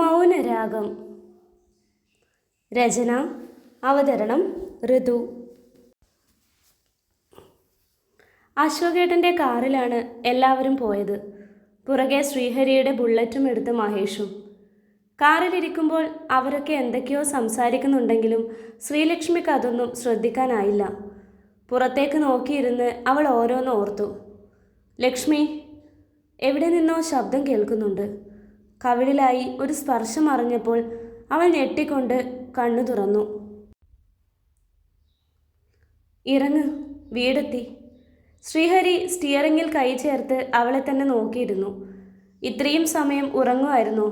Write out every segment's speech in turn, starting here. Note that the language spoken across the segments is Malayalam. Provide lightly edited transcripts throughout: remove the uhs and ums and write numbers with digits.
മൗനരാഗം. രചന, അവതരണം ഋതു. അശോകേട്ടൻ്റെ കാറിലാണ് എല്ലാവരും പോയത്. പുറകെ ശ്രീഹരിയുടെ ബുള്ളറ്റും എടുത്ത് മഹേഷും. കാറിലിരിക്കുമ്പോൾ അവരൊക്കെ എന്തൊക്കെയോ സംസാരിക്കുന്നുണ്ടെങ്കിലും ശ്രീലക്ഷ്മിക്ക് അതൊന്നും ശ്രദ്ധിക്കാനായില്ല. പുറത്തേക്ക് നോക്കിയിരുന്ന് അവൾ ഓരോന്ന് ഓർത്തു. ലക്ഷ്മി, എവിടെ നിന്നോ ശബ്ദം കേൾക്കുന്നുണ്ട്. കവിളിലായി ഒരു സ്പർശം അറിഞ്ഞപ്പോൾ അവൾ ഞെട്ടിക്കൊണ്ട് കണ്ണു തുറന്നു. ഇറങ്ങ്, വീടെത്തി. ശ്രീഹരി സ്റ്റിയറിങ്ങിൽ കൈ ചേർത്ത് അവളെ തന്നെ നോക്കിയിരുന്നു. ഇത്രയും സമയം ഉറങ്ങുമായിരുന്നോ?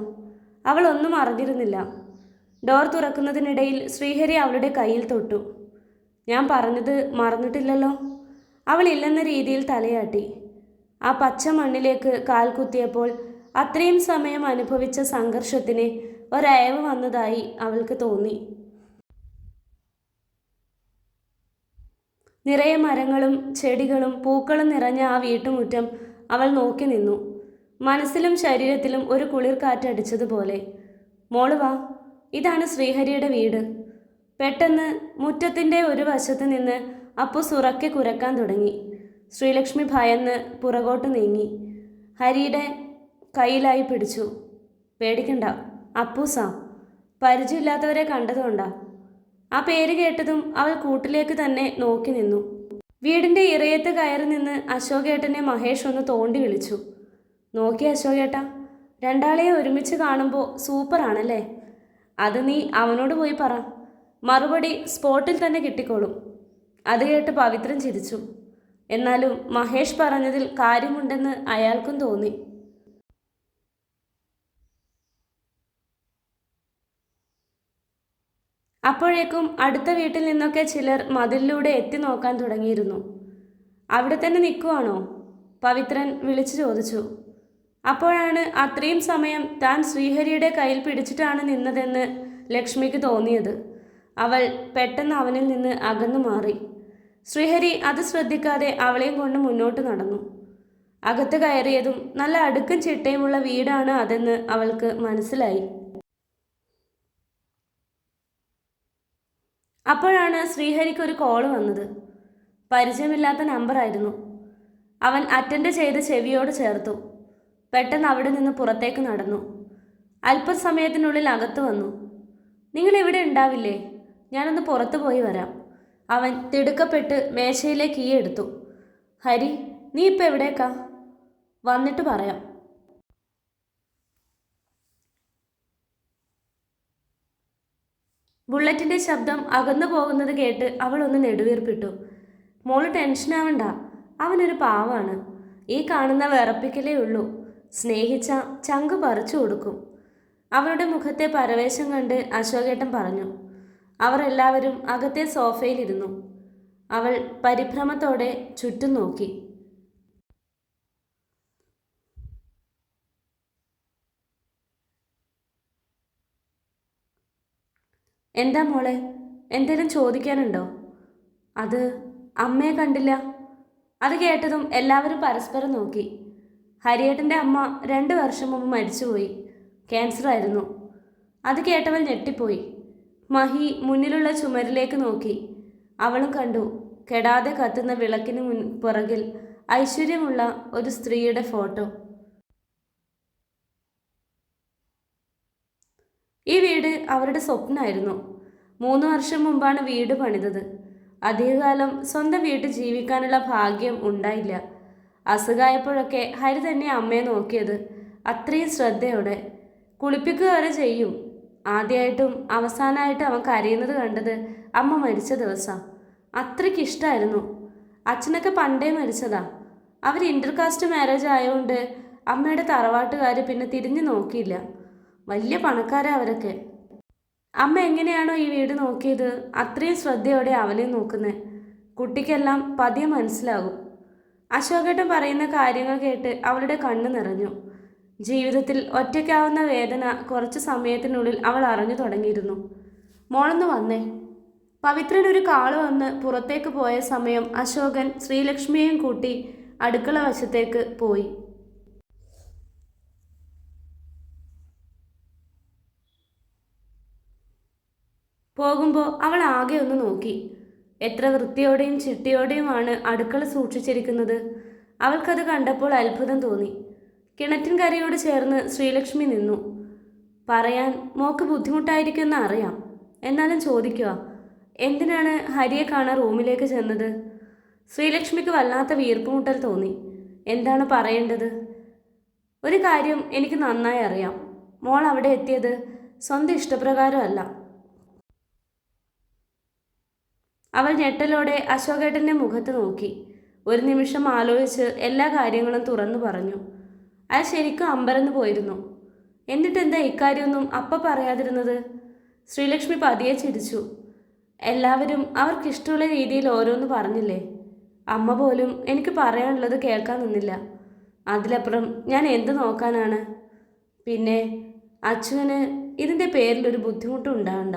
അവൾ ഒന്നും അറിഞ്ഞിരുന്നില്ല. ഡോർ തുറക്കുന്നതിനിടയിൽ ശ്രീഹരി അവളുടെ കയ്യിൽ തൊട്ടു. ഞാൻ പറഞ്ഞത് മറന്നിട്ടില്ലല്ലോ? അവൾ ഇല്ലെന്ന രീതിയിൽ തലയാട്ടി. ആ പച്ച മണ്ണിലേക്ക് കാൽ കുത്തിയപ്പോൾ അത്രയും സമയം അനുഭവിച്ച സംഘർഷത്തിന് ഒരയവ് വന്നതായി അവൾക്ക് തോന്നി. നിറയെ മരങ്ങളും ചെടികളും പൂക്കളും നിറഞ്ഞ ആ വീട്ടുമുറ്റം അവൾ നോക്കി നിന്നു. മനസ്സിലും ശരീരത്തിലും ഒരു കുളിർ കാറ്റടിച്ചതുപോലെ. മോള് വാ, ഇതാണ് ശ്രീഹരിയുടെ വീട്. പെട്ടെന്ന് മുറ്റത്തിൻ്റെ ഒരു വശത്ത് നിന്ന് അപ്പൂസ് ഉറക്കെ കുരക്കാൻ തുടങ്ങി. ശ്രീലക്ഷ്മി ഭയന്ന് പുറകോട്ട് നീങ്ങി. ഹരിയുടെ കയ്യിലായി പിടിച്ചു. പേടിക്കണ്ട, അപ്പൂസാ. പരിചയമില്ലാത്തവരെ കണ്ടതുകൊണ്ടാ. ആ പേര് കേട്ടതും അവൾ കൂട്ടിലേക്ക് തന്നെ നോക്കി നിന്നു. വീടിൻ്റെ ഇറയത്ത് കയറി നിന്ന് അശോകേട്ടനെ മഹേഷ് ഒന്ന് തോണ്ടി വിളിച്ചു. നോക്കി അശോകേട്ടാ, രണ്ടാളെയും ഒരുമിച്ച് കാണുമ്പോൾ സൂപ്പറാണല്ലേ. അത് നീ അവനോട് പോയി പറ. മറുപടി സ്പോട്ടിൽ തന്നെ കിട്ടിക്കോളും. അത് കേട്ട് പവിത്രൻ ചിരിച്ചു. എന്നാലും മഹേഷ് പറഞ്ഞതിൽ കാര്യമുണ്ടെന്ന് അയാൾക്കും തോന്നി. അപ്പോഴേക്കും അടുത്ത വീട്ടിൽ നിന്നൊക്കെ ചിലർ മതിലിലൂടെ എത്തി നോക്കാൻ തുടങ്ങിയിരുന്നു. അവിടെ തന്നെ നിൽക്കുവാണോ? പവിത്രൻ വിളിച്ചു ചോദിച്ചു. അപ്പോഴാണ് അത്രയും സമയം താൻ ശ്രീഹരിയുടെ കയ്യിൽ പിടിച്ചിട്ടാണ് നിന്നതെന്ന് ലക്ഷ്മിക്ക് തോന്നിയത്. അവൾ പെട്ടെന്ന് അവനിൽ നിന്ന് അകന്നു മാറി. ശ്രീഹരി അത് ശ്രദ്ധിക്കാതെ അവളെയും കൊണ്ട് മുന്നോട്ട് നടന്നു. അകത്ത് കയറിയതും നല്ല അടുക്കും ചിട്ടയുമുള്ള വീടാണ് അതെന്ന് അവൾക്ക് മനസ്സിലായി. അപ്പോഴാണ് ശ്രീഹരിക്ക് ഒരു കോള് വന്നത്. പരിചയമില്ലാത്ത നമ്പറായിരുന്നു. അവൻ അറ്റൻഡ് ചെയ്ത് ചെവിയോട് ചേർത്തു. പെട്ടെന്ന് അവിടെ നിന്ന് പുറത്തേക്ക് നടന്നു. അല്പസമയത്തിനുള്ളിൽ അകത്ത് വന്നു. നിങ്ങൾ ഇവിടെ ഉണ്ടാവില്ലേ? ഞാനൊന്ന് പുറത്തു പോയി വരാം. അവൻ തിടുക്കപ്പെട്ട് മേശയിലെ കീ എടുത്തു. ഹരി, നീ ഇപ്പം എവിടേക്കാ? വന്നിട്ട് പറയാം. ബുള്ളറ്റിൻ്റെ ശബ്ദം അകന്നു പോകുന്നത് കേട്ട് അവൾ ഒന്ന് നെടുവീർപ്പിട്ടു. മോള് ടെൻഷനാവണ്ട, അവനൊരു പാവാണ്. ഈ കാണുന്ന വിറപ്പിക്കലേ ഉള്ളൂ. സ്നേഹിച്ച ചങ്ക് പറിച്ചു കൊടുക്കും. അവളുടെ മുഖത്തെ പരവേശം കണ്ട് അശോകേട്ടൻ പറഞ്ഞു. അവർ എല്ലാവരും അകത്തെ സോഫയിലിരുന്നു. അവൾ പരിഭ്രമത്തോടെ ചുറ്റും നോക്കി. എന്താ മോളെ, എന്തേലും ചോദിക്കാനുണ്ടോ? അത് അമ്മയെ കണ്ടില്ല. അത് കേട്ടതും എല്ലാവരും പരസ്പരം നോക്കി. ഹരിയേട്ടൻ്റെ അമ്മ 2 വർഷം മുമ്പ് മരിച്ചുപോയി. ക്യാൻസർ ആയിരുന്നു. അത് കേട്ടവൾ ഞെട്ടിപ്പോയി. മഹി മുന്നിലുള്ള ചുമരിലേക്ക് നോക്കി. അവളും കണ്ടു കെടാതെ കത്തുന്ന വിളക്കിന് പുറകിൽ ഐശ്വര്യമുള്ള ഒരു സ്ത്രീയുടെ ഫോട്ടോ. ഈ വീട് അവരുടെ സ്വപ്നമായിരുന്നു. 3 വർഷം മുമ്പാണ് വീട് പണിതത്. അധികകാലം സ്വന്തം വീട്ടിൽ ജീവിക്കാനുള്ള ഭാഗ്യം ഉണ്ടായില്ല. അസുഖമായപ്പോഴൊക്കെ ഹരി തന്നെ അമ്മയെ നോക്കിയത്. അത്രയും ശ്രദ്ധയോടെ കുളിപ്പിക്കുക വരെ ചെയ്യും. ആദ്യമായിട്ടും അവസാനമായിട്ടും അവൻ കരയുന്നത് കണ്ടത് അമ്മ മരിച്ച ദിവസം. അത്രയ്ക്ക് ഇഷ്ടമായിരുന്നു. അച്ഛനൊക്കെ പണ്ടേ മരിച്ചതാ. അവർ ഇൻ്റർകാസ്റ്റ് മാരേജ് ആയതുകൊണ്ട് അമ്മയുടെ തറവാട്ടുകാർ പിന്നെ തിരിഞ്ഞു നോക്കിയില്ല. വലിയ പണക്കാരാ അവരൊക്കെ. അമ്മ എങ്ങനെയാണോ ഈ വീട് നോക്കിയത് അത്രയും ശ്രദ്ധയോടെ അവനെ നോക്കുന്നത്. കുട്ടിക്കെല്ലാം പതിയെ മനസ്സിലാകും. അശോകേട്ടൻ പറയുന്ന കാര്യങ്ങൾ കേട്ട് അവളുടെ കണ്ണ് നിറഞ്ഞു. ജീവിതത്തിൽ ഒറ്റയ്ക്കാവുന്ന വേദന കുറച്ച് സമയത്തിനുള്ളിൽ അവൾ അറിഞ്ഞു തുടങ്ങിയിരുന്നു. മോളൊന്ന് വന്നേ. പവിത്രൻ ഒരു കാള് വന്ന് പുറത്തേക്ക് പോയ സമയം അശോകൻ ശ്രീലക്ഷ്മിയെയും കൂട്ടി അടുക്കള വശത്തേക്ക് പോയി. പോകുമ്പോൾ അവൾ ആകെ ഒന്ന് നോക്കി. എത്ര വൃത്തിയോടെയും ചിട്ടയോടെയുമാണ് അടുക്കള സൂക്ഷിച്ചിരിക്കുന്നത്. അവൾക്കത് കണ്ടപ്പോൾ അത്ഭുതം തോന്നി. കിണറ്റിൻകരയോട് ചേർന്ന് ശ്രീലക്ഷ്മി നിന്നു. പറയാൻ മോക്ക് ബുദ്ധിമുട്ടായിരിക്കുമെന്ന് അറിയാം. എന്നാലും ചോദിക്കുക, എന്തിനാണ് ഹരിയെ കാണാൻ റൂമിലേക്ക് ചെന്നത്? ശ്രീലക്ഷ്മിക്ക് വല്ലാത്ത വീർപ്പുമുട്ടൽ തോന്നി. എന്താണ് പറയേണ്ടത്? ഒരു കാര്യം എനിക്ക് നന്നായി അറിയാം. മോൾ അവിടെ എത്തിയത് സ്വന്തം ഇഷ്ടപ്രകാരമല്ല. അവൾ ഞെട്ടലോടെ അശോകേട്ടൻ്റെ മുഖത്ത് നോക്കി. ഒരു നിമിഷം ആലോചിച്ച് എല്ലാ കാര്യങ്ങളും തുറന്നു പറഞ്ഞു. അയാൾ ശരിക്കും അമ്പരന്ന് പോയിരുന്നു. എന്നിട്ടെന്താ ഇക്കാര്യമൊന്നും അപ്പ പറയാതിരുന്നത്? ശ്രീലക്ഷ്മി പതിയെ ചിരിച്ചു. എല്ലാവരും അവർക്കിഷ്ടമുള്ള രീതിയിൽ ഓരോന്ന് പറഞ്ഞില്ലേ. അമ്മ പോലും എനിക്ക് പറയാനുള്ളത് കേൾക്കാൻ നിന്നില്ല. അതിലപ്പുറം ഞാൻ എന്ത് നോക്കാനാണ്? പിന്നെ അച്ഛന് ഇതിൻ്റെ പേരിൽ ഒരു ബുദ്ധിമുട്ടും ഉണ്ടാകണ്ട.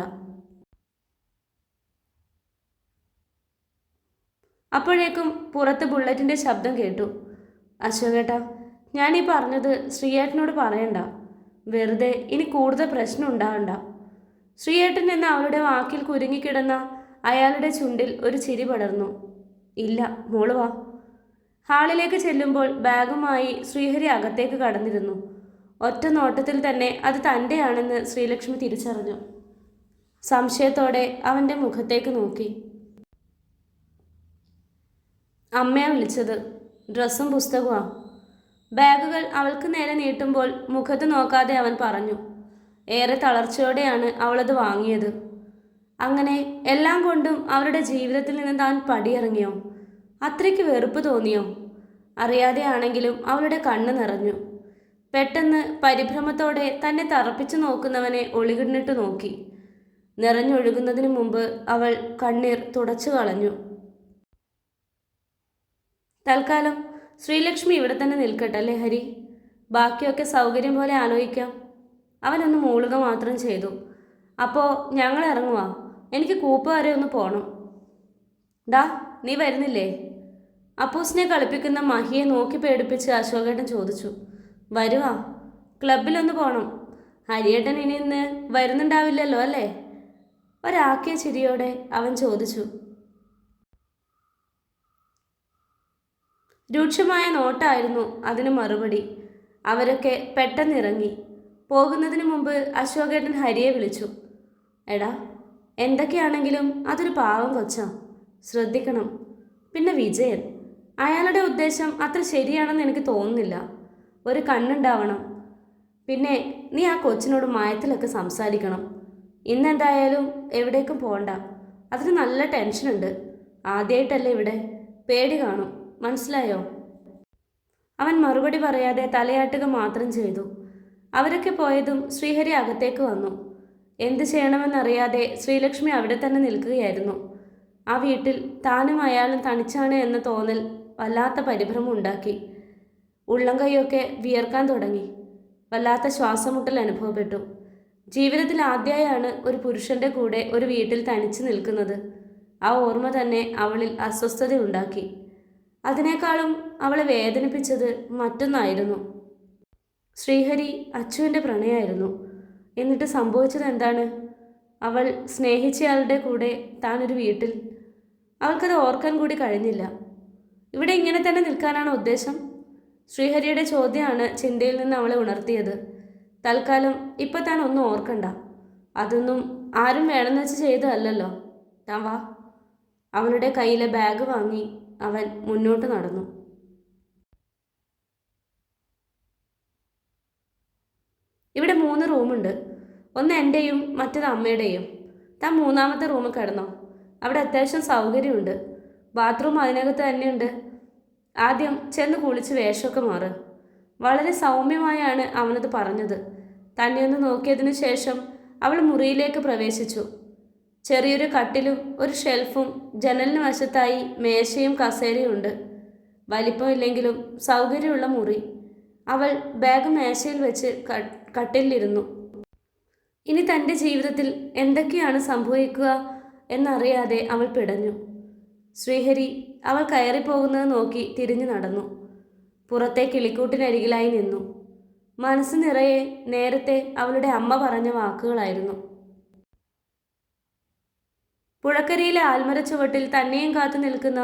അപ്പോഴേക്കും പുറത്ത് ബുള്ളറ്റിൻ്റെ ശബ്ദം കേട്ടു. അശോകേട്ടാ, ഞാനീ പറഞ്ഞത് ശ്രീയേട്ടനോട് പറയണ്ട. വെറുതെ ഇനി കൂടുതൽ പ്രശ്നം ഉണ്ടാകണ്ട. ശ്രീയേട്ടൻ എന്ന അവളുടെ വാക്കിൽ കുരുങ്ങിക്കിടന്ന അയാളുടെ ചുണ്ടിൽ ഒരു ചിരി പടർന്നു. ഇല്ല, മോള് വാ. ഹാളിലേക്ക് ചെല്ലുമ്പോൾ ബാഗുമായി ശ്രീഹരി അകത്തേക്ക് കടന്നിരുന്നു. ഒറ്റ നോട്ടത്തിൽ തന്നെ അത് തൻ്റെയാണെന്ന് ശ്രീലക്ഷ്മി തിരിച്ചറിഞ്ഞു. സംശയത്തോടെ അവൻ്റെ മുഖത്തേക്ക് നോക്കി. അമ്മയാ വിളിച്ചത്. ഡ്രസ്സും പുസ്തകമാ. ബാഗുകൾ അവൾക്ക് നേരെ നീട്ടുമ്പോൾ മുഖത്ത് നോക്കാതെ അവൻ പറഞ്ഞു. ഏറെ തളർച്ചയോടെയാണ് അവളത് വാങ്ങിയത്. അങ്ങനെ എല്ലാം കൊണ്ടും അവരുടെ ജീവിതത്തിൽ നിന്ന് താൻ പടിയിറങ്ങിയോ? അത്രയ്ക്ക് വെറുപ്പ് തോന്നിയോ? അറിയാതെയാണെങ്കിലും അവളുടെ കണ്ണ് നിറഞ്ഞു. പെട്ടെന്ന് പരിഭ്രമത്തോടെ തന്നെ തറപ്പിച്ചു നോക്കുന്നവനെ ഒളികിണിട്ട് നോക്കി. നിറഞ്ഞൊഴുകുന്നതിന് മുമ്പ് അവൾ കണ്ണീർ തുടച്ചു കളഞ്ഞു. തൽക്കാലം ശ്രീലക്ഷ്മി ഇവിടെ തന്നെ നിൽക്കട്ടെ അല്ലേ ഹരി? ബാക്കിയൊക്കെ സൗകര്യം പോലെ ആലോചിക്കാം. അവനൊന്ന് മൂളുക മാത്രം ചെയ്തു. അപ്പോൾ ഞങ്ങൾ ഇറങ്ങുവാ. എനിക്ക് കൂപ്പ് വരെ ഒന്ന് പോകണം. ഡാ, നീ വരുന്നില്ലേ? അപ്പൂസിനെ കളിപ്പിക്കുന്ന മഹിയെ നോക്കി പേടിപ്പിച്ച് അശോകേട്ടൻ ചോദിച്ചു. വരുവാ. ക്ലബിലൊന്ന് പോകണം. ഹരിയേട്ടൻ ഇനി ഇന്ന് വരുന്നുണ്ടാവില്ലല്ലോ അല്ലേ? ഒരാക്കിയ ചിരിയോടെ അവൻ ചോദിച്ചു. രൂക്ഷമായ നോട്ടായിരുന്നു അതിന് മറുപടി. അവരൊക്കെ പെട്ടെന്നിറങ്ങി. പോകുന്നതിന് മുമ്പ് അശോകേട്ടൻ ഹരിയെ വിളിച്ചു. എടാ, എന്തൊക്കെയാണെങ്കിലും അതൊരു പാവം കൊച്ചാ. ശ്രദ്ധിക്കണം. പിന്നെ വിജയൻ, അയാളുടെ ഉദ്ദേശം അത്ര ശരിയാണെന്ന് എനിക്ക് തോന്നുന്നില്ല. ഒരു കണ്ണുണ്ടാവണം. പിന്നെ നീ ആ കൊച്ചിനോട് മയത്തിലൊക്കെ സംസാരിക്കണം. ഇന്നെന്തായാലും എവിടേക്കും പോകണ്ട. അതിന് നല്ല ടെൻഷനുണ്ട്. ആദ്യമായിട്ടല്ലേ ഇവിടെ. പേടി കാണും. മനസ്സിലായോ? അവൻ മറുപടി പറയാതെ തലയാട്ടുക മാത്രം ചെയ്തു. അവരൊക്കെ പോയതും ശ്രീഹരി അകത്തേക്ക് വന്നു. എന്ത് ചെയ്യണമെന്നറിയാതെ ശ്രീലക്ഷ്മി അവിടെ തന്നെ നിൽക്കുകയായിരുന്നു. ആ വീട്ടിൽ താനും അയാളും തനിച്ചാണ് എന്ന തോന്നൽ വല്ലാത്ത പരിഭ്രമം ഉണ്ടാക്കി. ഉള്ളം കൈയൊക്കെ വിയർക്കാൻ തുടങ്ങി. വല്ലാത്ത ശ്വാസമുട്ടൽ അനുഭവപ്പെട്ടു. ജീവിതത്തിൽ ആദ്യമായാണ് ഒരു പുരുഷൻ്റെ കൂടെ ഒരു വീട്ടിൽ തനിച്ച് നിൽക്കുന്നത്. ആ ഓർമ്മ തന്നെ അവളിൽ അസ്വസ്ഥതയുണ്ടാക്കി. അതിനേക്കാളും അവളെ വേദനിപ്പിച്ചത് മറ്റൊന്നായിരുന്നു. ശ്രീഹരി അച്ചുവിൻ്റെ പ്രണയമായിരുന്നു. എന്നിട്ട് സംഭവിച്ചത് എന്താണ്? അവൾ സ്നേഹിച്ചയാളുടെ കൂടെ താനൊരു വീട്ടിൽ. അവൾക്കത് ഓർക്കാൻ കൂടി കഴിഞ്ഞില്ല. ഇവിടെ ഇങ്ങനെ തന്നെ നിൽക്കാനാണ് ഉദ്ദേശം? ശ്രീഹരിയുടെ ചോദ്യമാണ് ചിന്തയിൽ നിന്ന് അവളെ ഉണർത്തിയത്. തൽക്കാലം ഇപ്പം താൻ ഒന്നും ഓർക്കണ്ട. അതൊന്നും ആരും വേണമെന്ന് വെച്ച് ചെയ്തതല്ലല്ലോ. താൻ വാ. അവളുടെ കയ്യിലെ ബാഗ് വാങ്ങി അവൻ മുന്നോട്ട് നടന്നു. ഇവിടെ 3 റൂമുണ്ട്. ഒന്ന് എൻ്റെയും മറ്റത് അമ്മയുടെയും. താൻ 3ാമത്തെ റൂമിൽ കിടന്നോ. അവിടെ അത്യാവശ്യം സൗകര്യമുണ്ട്. ബാത്റൂം അതിനകത്ത് തന്നെയുണ്ട്. ആദ്യം ചെന്ന് കുളിച്ച് വേഷമൊക്കെ മാറ്. വളരെ സൗമ്യമായാണ് അവനത് പറഞ്ഞത്. തന്നെ ഒന്ന് നോക്കിയതിനു ശേഷം അവൾ മുറിയിലേക്ക് പ്രവേശിച്ചു. ചെറിയൊരു കട്ടിലും ഒരു ഷെൽഫും ജനലിന് വശത്തായി മേശയും കസേരയും ഉണ്ട്. വലിപ്പമില്ലെങ്കിലും സൗകര്യമുള്ള മുറി. അവൾ ബാഗ് മേശയിൽ വെച്ച് കട്ടിലിരുന്നു. ഇനി തൻ്റെ ജീവിതത്തിൽ എന്തൊക്കെയാണ് സംഭവിക്കുക എന്നറിയാതെ അവൾ പിടഞ്ഞു. ശ്രീഹരി അവൾ കയറിപ്പോകുന്നത് നോക്കി തിരിഞ്ഞു നടന്നു. പുറത്തെ കിളിക്കൂട്ടിനരികിലായി നിന്നു. മനസ്സ് നിറയെ നേരത്തെ അവളുടെ അമ്മ പറഞ്ഞ വാക്കുകളായിരുന്നു. പുഴക്കരയിലെ ആൽമര ചുവട്ടിൽ തന്നെയും കാത്തു നിൽക്കുന്ന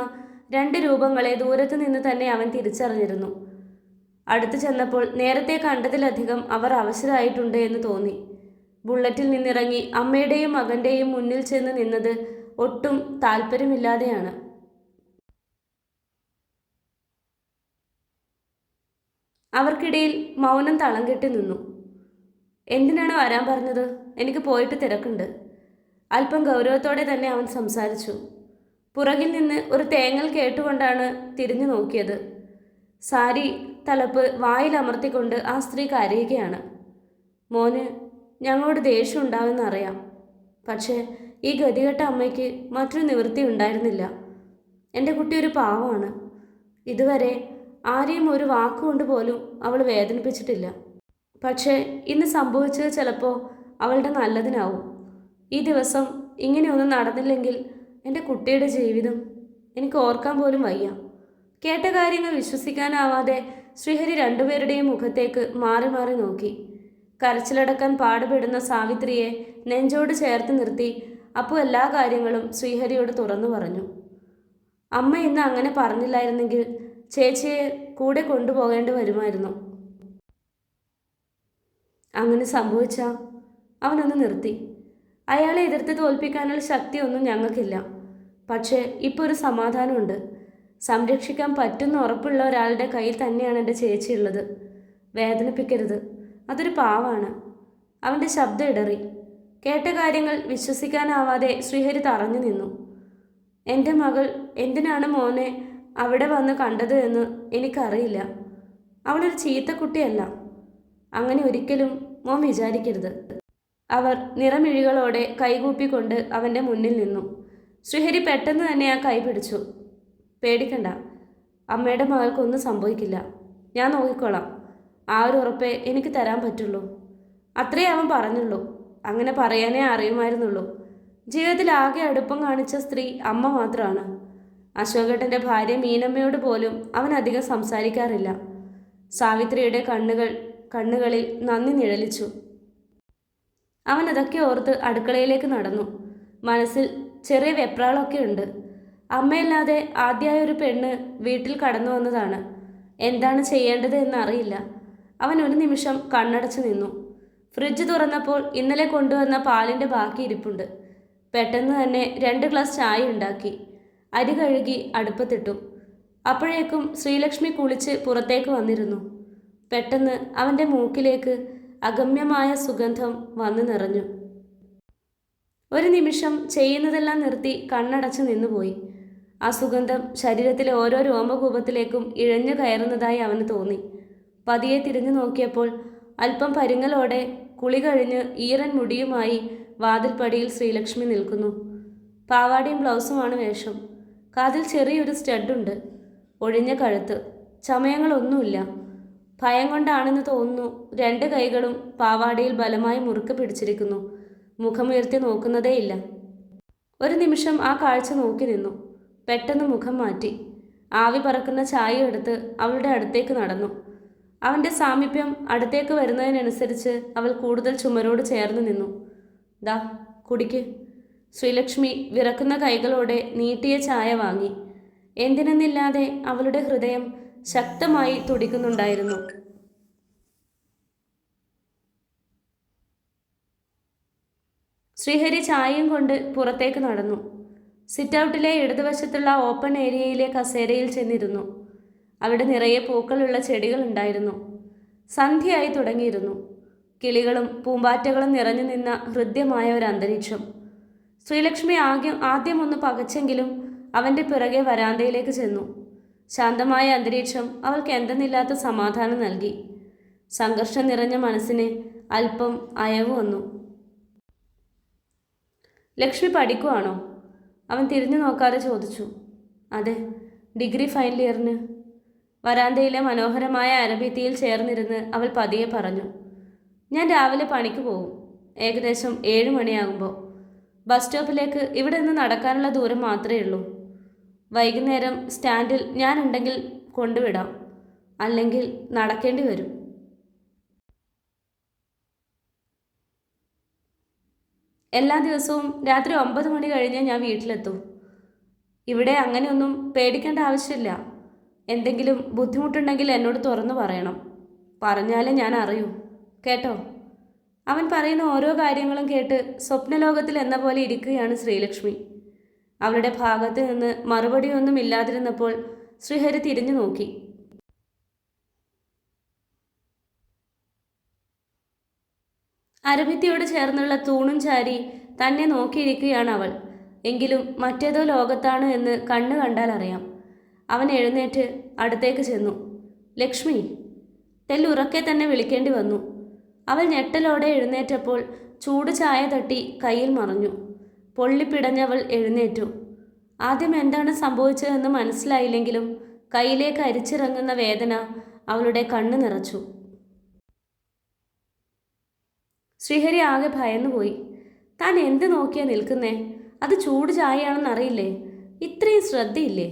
രണ്ട് രൂപങ്ങളെ ദൂരത്തു നിന്ന് തന്നെ അവൻ തിരിച്ചറിഞ്ഞിരുന്നു. അടുത്തു ചെന്നപ്പോൾ നേരത്തെ കണ്ടതിലധികം അവർ അവശരായിട്ടുണ്ട് എന്ന് തോന്നി. ബുള്ളറ്റിൽ നിന്നിറങ്ങി അമ്മയുടെയും മകൻ്റെയും മുന്നിൽ ചെന്ന് നിന്നത് ഒട്ടും താല്പര്യമില്ലാതെയാണ്. അവർക്കിടയിൽ മൗനം തളം കെട്ടി നിന്നു. എന്തിനാണ് വരാൻ പറഞ്ഞത്? എനിക്ക് പോയിട്ട് തിരക്കുണ്ട്. അല്പം ഗൗരവത്തോടെ തന്നെ അവൻ സംസാരിച്ചു. പുറകിൽ നിന്ന് ഒരു തേങ്ങൽ കേട്ടുകൊണ്ടാണ് തിരിഞ്ഞു നോക്കിയത്. സാരി തലപ്പ് വായിലമർത്തിക്കൊണ്ട് ആ സ്ത്രീ കരയുകയാണ്. മോന് ഞങ്ങളോട് ദേഷ്യം ഉണ്ടാവുമെന്നറിയാം. പക്ഷേ ഈ ഗതികെട്ട അമ്മയ്ക്ക് മറ്റൊരു നിവൃത്തി ഉണ്ടായിരുന്നില്ല. എൻ്റെ കുട്ടി ഒരു പാവമാണ്. ഇതുവരെ ആരെയും ഒരു വാക്കുകൊണ്ട് പോലും അവൾ വേദനിപ്പിച്ചിട്ടില്ല. പക്ഷേ ഇന്ന് സംഭവിച്ചത് ചിലപ്പോൾ അവളുടെ നല്ലതിനാവും. ഈ ദിവസം ഇങ്ങനെയൊന്നും നടന്നില്ലെങ്കിൽ എൻ്റെ കുട്ടിയുടെ ജീവിതം എനിക്ക് ഓർക്കാൻ പോലും വയ്യ. കേട്ട കാര്യങ്ങൾ വിശ്വസിക്കാനാവാതെ ശ്രീഹരി രണ്ടുപേരുടെയും മുഖത്തേക്ക് മാറി മാറി നോക്കി. കരച്ചിലടക്കാൻ പാടുപെടുന്ന സാവിത്രിയെ നെഞ്ചോട് ചേർത്ത് നിർത്തി അപ്പോൾ എല്ലാ കാര്യങ്ങളും ശ്രീഹരിയോട് തുറന്നു പറഞ്ഞു. അമ്മ ഇന്ന് അങ്ങനെ പറഞ്ഞില്ലായിരുന്നെങ്കിൽ ചേച്ചിയെ കൂടെ കൊണ്ടുപോകേണ്ടി വരുമായിരുന്നു. അങ്ങനെ സംഭവിച്ചാൽ അവനൊന്ന് നിർത്തി. അയാളെ എതിർത്ത് തോൽപ്പിക്കാനുള്ള ശക്തിയൊന്നും ഞങ്ങൾക്കില്ല. പക്ഷേ ഇപ്പോൾ ഒരു സമാധാനമുണ്ട്. സംരക്ഷിക്കാൻ പറ്റുന്ന ഉറപ്പുള്ള ഒരാളുടെ കയ്യിൽ തന്നെയാണ് എൻ്റെ ചേച്ചി ഉള്ളത്. വേദനിപ്പിക്കരുത്. അതൊരു പാവാണ്. അവൻ്റെ ശബ്ദം ഇടറി. കേട്ട കാര്യങ്ങൾ വിശ്വസിക്കാനാവാതെ ശ്രീഹരി തറഞ്ഞു നിന്നു. എൻ്റെ മകൾ എന്തിനാണ് മോനെ അവിടെ വന്ന് കണ്ടത് എന്ന് എനിക്കറിയില്ല. അവളൊരു ചീത്ത കുട്ടിയല്ല. അങ്ങനെ ഒരിക്കലും മോൻ വിചാരിക്കരുത്. അവർ നിറമിഴികളോടെ കൈകൂപ്പിക്കൊണ്ട് അവൻ്റെ മുന്നിൽ നിന്നു. ശ്രീഹരി പെട്ടെന്ന് തന്നെ ആ കൈ പിടിച്ചു. പേടിക്കണ്ട, അമ്മയുടെ മകൾക്കൊന്നും സംഭവിക്കില്ല. ഞാൻ നോക്കിക്കോളാം. ആ ഒരു ഉറപ്പേ എനിക്ക് തരാൻ പറ്റുള്ളൂ. അത്രേ അവൻ പറഞ്ഞുള്ളൂ. അങ്ങനെ പറയാനേ അറിയുമായിരുന്നുള്ളൂ. ജീവിതത്തിൽ ആകെ അടുപ്പം കാണിച്ച സ്ത്രീ അമ്മ മാത്രമാണ്. അശോകേട്ടൻ്റെ ഭാര്യ മീനമ്മയോട് പോലും അവൻ അധികം സംസാരിക്കാറില്ല. സാവിത്രിയുടെ കണ്ണുകളിൽ നന്ദി നിഴലിച്ചു. അവൻ അതൊക്കെ ഓർത്ത് അടുക്കളയിലേക്ക് നടന്നു. മനസ്സിൽ ചെറിയ വെപ്രാളമൊക്കെ ഉണ്ട്. അമ്മയല്ലാതെ ആദ്യമായ ഒരു പെണ്ണ് വീട്ടിൽ കടന്നു വന്നതാണ്. എന്താണ് ചെയ്യേണ്ടത് എന്നറിയില്ല. അവൻ ഒരു നിമിഷം കണ്ണടച്ചു നിന്നു. ഫ്രിഡ്ജ് തുറന്നപ്പോൾ ഇന്നലെ കൊണ്ടുവന്ന പാലിൻ്റെ ബാക്കി ഇരിപ്പുണ്ട്. പെട്ടെന്ന് തന്നെ 2 ഗ്ലാസ് ചായ ഉണ്ടാക്കി അരി കഴുകി അടുപ്പത്തിട്ടു. അപ്പോഴേക്കും ശ്രീലക്ഷ്മി കുളിച്ച് പുറത്തേക്ക് വന്നിരുന്നു. പെട്ടെന്ന് അവൻ്റെ മൂക്കിലേക്ക് അഗമ്യമായ സുഗന്ധം വന്നു നിറഞ്ഞു. ഒരു നിമിഷം ചെയ്യുന്നതെല്ലാം നിർത്തി കണ്ണടച്ച് നിന്നുപോയി. ആ സുഗന്ധം ശരീരത്തിലെ ഓരോ രോമകൂപത്തിലേക്കും ഇഴഞ്ഞു കയറുന്നതായി അവന് തോന്നി. പതിയെ തിരിഞ്ഞു നോക്കിയപ്പോൾ അല്പം പരുങ്ങലോടെ കുളി കഴിഞ്ഞ് ഈറൻ മുടിയുമായി വാതിൽപ്പടിയിൽ ശ്രീലക്ഷ്മി നിൽക്കുന്നു. പാവാടയും ബ്ലൗസുമാണ് വേഷം. കാതിൽ ചെറിയൊരു സ്റ്റഡുണ്ട്. ഒഴിഞ്ഞ കഴുത്ത്. ചമയങ്ങളൊന്നുമില്ല. ഭയം കൊണ്ടാണെന്ന് തോന്നുന്നു 2 കൈകളും പാവാടയിൽ ബലമായി മുറുക്ക് പിടിച്ചിരിക്കുന്നു. മുഖമുയർത്തി നോക്കുന്നതേയില്ല. ഒരു നിമിഷം ആ കാഴ്ച നോക്കി നിന്നു. പെട്ടെന്ന് മുഖം മാറ്റി. ആവി പറക്കുന്ന ചായ എടുത്ത് അവളുടെ അടുത്തേക്ക് നടന്നു. അവൻ്റെ സാമീപ്യം അടുത്തേക്ക് വരുന്നതിനനുസരിച്ച് അവൾ കൂടുതൽ ചുമരോട് ചേർന്ന് നിന്നു. ദാ കുടിക്ക്. ശ്രീലക്ഷ്മി വിറക്കുന്ന കൈകളോടെ നീട്ടിയ ചായ വാങ്ങി. എന്തിനെന്നില്ലാതെ അവളുടെ ഹൃദയം ശക്തമായി തുടിക്കുന്നുണ്ടായിരുന്നു. ശ്രീഹരി ചായയും കൊണ്ട് പുറത്തേക്ക് നടന്നു. സിറ്റൗട്ടിലെ ഇടതുവശത്തുള്ള ഓപ്പൺ ഏരിയയിലെ കസേരയിൽ ചെന്നിരുന്നു. അവിടെ നിറയെ പൂക്കളുള്ള ചെടികൾ ഉണ്ടായിരുന്നു. സന്ധ്യയായി തുടങ്ങിയിരുന്നു. കിളികളും പൂമ്പാറ്റകളും നിറഞ്ഞു നിന്ന ഹൃദ്യമായ ഒരു അന്തരീക്ഷം. ശ്രീലക്ഷ്മി ആദ്യം ഒന്ന് പകച്ചെങ്കിലും അവൻ്റെ പിറകെ വരാന്തയിലേക്ക് ചെന്നു. ശാന്തമായ അന്തരീക്ഷം അവൾക്ക് എന്തെന്നില്ലാത്ത സമാധാനം നൽകി. സംഘർഷം നിറഞ്ഞ മനസ്സിന് അല്പം അയവ് വന്നു. ലക്ഷ്മി പഠിക്കുവാണോ? അവൻ തിരിഞ്ഞു നോക്കാതെ ചോദിച്ചു. അതെ, ഡിഗ്രി ഫൈനൽ ഇയറിന്. വരാന്തയിലെ മനോഹരമായ അരഭിത്തിയിൽ ചേർന്നിരുന്ന് അവൾ പതിയെ പറഞ്ഞു. ഞാൻ രാവിലെ പണിക്ക് പോകും. ഏകദേശം 7 മണിയാകുമ്പോൾ. ബസ് സ്റ്റോപ്പിലേക്ക് ഇവിടെ നിന്ന് നടക്കാനുള്ള ദൂരം മാത്രമേ ഉള്ളൂ. വൈകുന്നേരം സ്റ്റാൻഡിൽ ഞാനുണ്ടെങ്കിൽ കൊണ്ടുവിടാം. അല്ലെങ്കിൽ നടക്കേണ്ടി വരും. എല്ലാ ദിവസവും രാത്രി 9 മണി കഴിഞ്ഞേ ഞാൻ വീട്ടിലെത്തൂ. ഇവിടെ അങ്ങനെയൊന്നും പേടിക്കേണ്ട ആവശ്യമില്ല. എന്തെങ്കിലും ബുദ്ധിമുട്ടുണ്ടെങ്കിൽ എന്നോട് തുറന്നു പറയണം. പറഞ്ഞാലേ ഞാൻ അറിയൂ. കേട്ടോ? അവൻ പറയുന്ന ഓരോ കാര്യങ്ങളും കേട്ട് സ്വപ്നലോകത്തിൽ എന്ന പോലെ ഇരിക്കുകയാണ് ശ്രീലക്ഷ്മി. അവളുടെ ഭാഗത്ത് നിന്ന് മറുപടിയൊന്നും ഇല്ലാതിരുന്നപ്പോൾ ശ്രീഹരി തിരിഞ്ഞു നോക്കി. അരഭിത്തിയോട് ചേർന്നുള്ള തൂണും ചാരി തന്നെ നോക്കിയിരിക്കുകയാണ് അവൾ. എങ്കിലും മറ്റേതോ ലോകത്താണ് എന്ന് കണ്ണു കണ്ടാൽ അറിയാം. അവൻ എഴുന്നേറ്റ് അടുത്തേക്ക് ചെന്നു. ലക്ഷ്മി, തെല്ലുറക്കെ തന്നെ വിളിക്കേണ്ടി വന്നു. അവൾ ഞെട്ടലോടെ എഴുന്നേറ്റപ്പോൾ ചൂട് ചായ തട്ടി കയ്യിൽ മറഞ്ഞു. പൊള്ളിപ്പിടഞ്ഞവൾ എഴുന്നേറ്റു. ആദ്യം എന്താണ് സംഭവിച്ചതെന്ന് മനസ്സിലായില്ലെങ്കിലും കയ്യിലേക്ക് അരിച്ചിറങ്ങുന്ന വേദന അവളുടെ കണ്ണ് നിറച്ചു. ശ്രീഹരി ആകെ ഭയന്നുപോയി. താൻ എന്ത് നോക്കിയാ നിൽക്കുന്നേ? അത് ചൂട് ചായയാണെന്നറിയില്ലേ? ഇത്രയും ശ്രദ്ധയില്ലേ?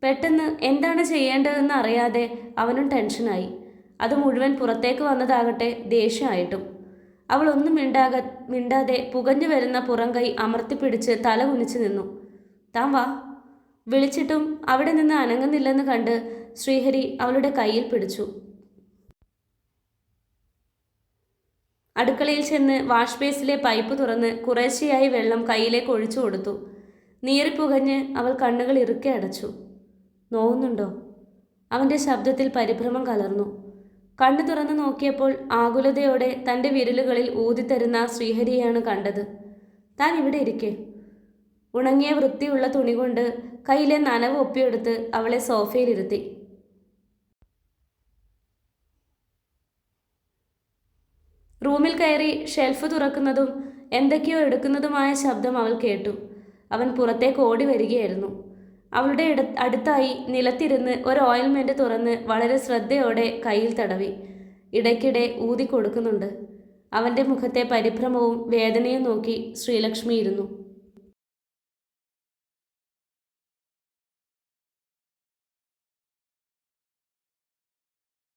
പെട്ടെന്ന് എന്താണ് ചെയ്യേണ്ടതെന്ന് അറിയാതെ അവനും ടെൻഷനായി. അത് മുഴുവൻ പുറത്തേക്ക് വന്നതാകട്ടെ ദേഷ്യമായിട്ടും. അവൾ ഒന്നും മിണ്ടാതെ പുകഞ്ഞു വരുന്ന പുറം കൈ അമർത്തിപ്പിടിച്ച് തല കുനിച്ചു നിന്നു. താൻ വാ. വിളിച്ചിട്ടും അവിടെ നിന്ന് അനങ്ങുന്നില്ലെന്ന് കണ്ട് ശ്രീഹരി അവളുടെ കയ്യിൽ പിടിച്ചു. അടുക്കളയിൽ ചെന്ന് വാഷ് ബേസിലെ പൈപ്പ് തുറന്ന് കുറേശ്ശെയായി വെള്ളം കയ്യിലേക്ക് ഒഴിച്ചു കൊടുത്തു. നീറിപ്പുകഞ്ഞ് അവൾ കണ്ണുകൾ ഇറുക്കെ അടച്ചു. നോവുന്നുണ്ടോ? അവൻ്റെ ശബ്ദത്തിൽ പരിഭ്രമം കലർന്നു. കണ്ണു തുറന്നു നോക്കിയപ്പോൾ ആകുലതയോടെ തൻ്റെ വിരലുകളിൽ ഊതിത്തരുന്ന ശ്രീഹരിയെയാണ് കണ്ടത്. താൻ ഇവിടെ ഇരിക്കെ. ഉണങ്ങിയ വൃത്തിയുള്ള തുണി കൊണ്ട് കയ്യിലെ നനവ് ഒപ്പിയെടുത്ത് അവളെ സോഫയിലിരുത്തി. റൂമിൽ കയറി ഷെൽഫ് തുറക്കുന്നതും എന്തൊക്കെയോ എടുക്കുന്നതുമായ ശബ്ദം അവൾ കേട്ടു. അവൻ പുറത്തേക്ക് ഓടി വരികയായിരുന്നു. അവളുടെ അടുത്തായി നിലത്തിരുന്ന് ഒരു ഓയിൽമെൻറ്റ് തുറന്ന് വളരെ ശ്രദ്ധയോടെ കയ്യിൽ തടവി. ഇടയ്ക്കിടെ ഊതി കൊടുക്കുന്നുണ്ട്. അവൻ്റെ മുഖത്തെ പരിഭ്രമവും വേദനയും നോക്കി ശ്രീലക്ഷ്മി ഇരുന്നു.